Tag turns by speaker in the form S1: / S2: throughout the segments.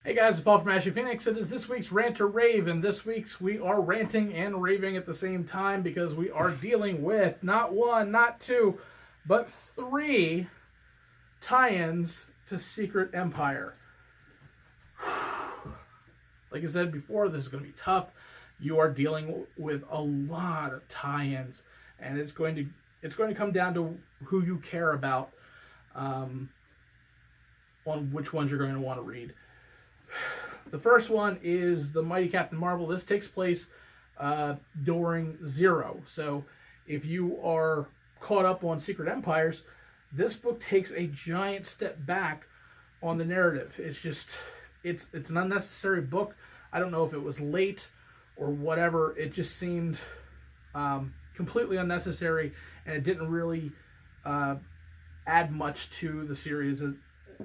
S1: Hey guys, it's Paul from Ashen Phoenix. It is this week's Rant or Rave, and this week's we are ranting and raving at the same time because we are dealing with not one, not two, but three tie-ins to Secret Empire. Like I said before, this is going to be tough. You are dealing with a lot of tie-ins, and it's going to come down to who you care about on which ones you're going to want to read. The first one is The Mighty Captain Marvel. This takes place during Zero. So if you are caught up on Secret Empires, this book takes a giant step back on the narrative. It's an unnecessary book. I don't know if it was late or whatever. It just seemed completely unnecessary, and it didn't really add much to the series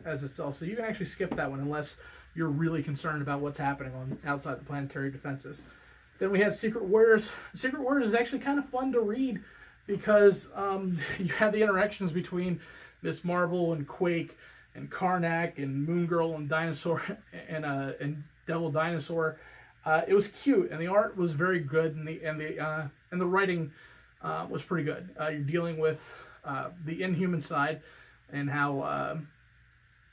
S1: as itself. So you can actually skip that one unless you're really concerned about what's happening on outside the planetary defenses. Then we had Secret Warriors. Secret Warriors is actually kind of fun to read because you have the interactions between Miss Marvel and Quake and Karnak and Moon Girl and Dinosaur and Devil Dinosaur. It was cute, and the art was very good, and the writing was pretty good. You're dealing with the Inhuman side and how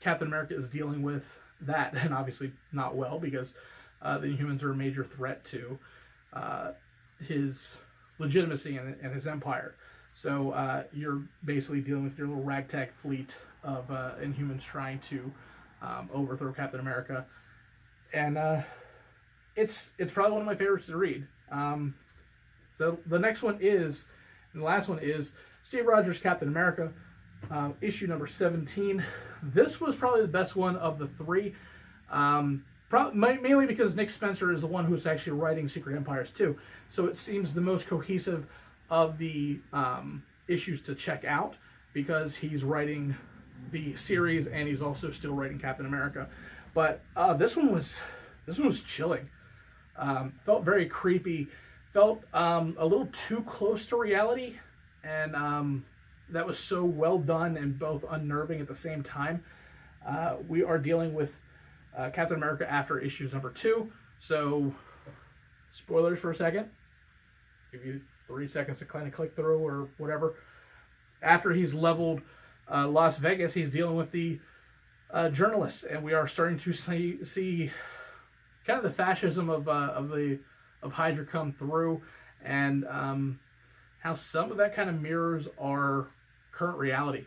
S1: Captain America is dealing with that, and obviously not well, because the Inhumans are a major threat to his legitimacy and his empire. So you're basically dealing with your little ragtag fleet of Inhumans trying to overthrow Captain America, and it's probably one of my favorites to read. The next one is, and the last one is Steve Rogers' Captain America, issue number 17. This was probably the best one of the three, mainly because Nick Spencer is the one who's actually writing Secret Empires too. So it seems the most cohesive of the issues to check out, because he's writing the series and he's also still writing Captain America. But this one was chilling. Felt very creepy. Felt a little too close to reality, and that was so well done and both unnerving at the same time. We are dealing with Captain America after issues number 2. So, spoilers for a second. Give you 3 seconds to kind of click through or whatever. After he's leveled Las Vegas, he's dealing with the journalists, and we are starting to see kind of the fascism of Hydra come through, and how some of that kind of mirrors our current reality,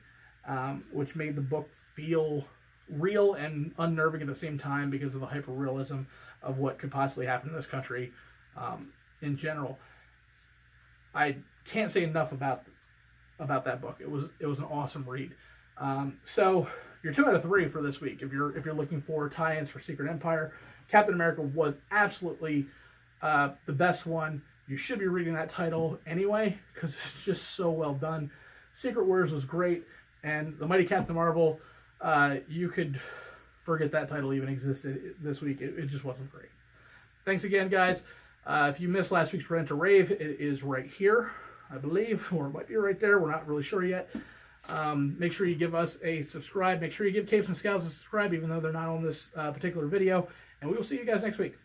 S1: which made the book feel real and unnerving at the same time because of the hyper-realism of what could possibly happen in this country in general. I can't say enough about that book. It was an awesome read. So you're 2 out of 3 for this week. If you're looking for tie-ins for Secret Empire, Captain America was absolutely the best one. You should be reading that title anyway, because it's just so well done. Secret Warriors was great, and The Mighty Captain Marvel, you could forget that title even existed this week. It just wasn't great. Thanks again, guys. If you missed last week's Rant or Rave, it is right here, I believe, or it might be right there. We're not really sure yet. Make sure you give us a subscribe. Make sure you give Capes and Scouts a subscribe, even though they're not on this particular video. And we will see you guys next week.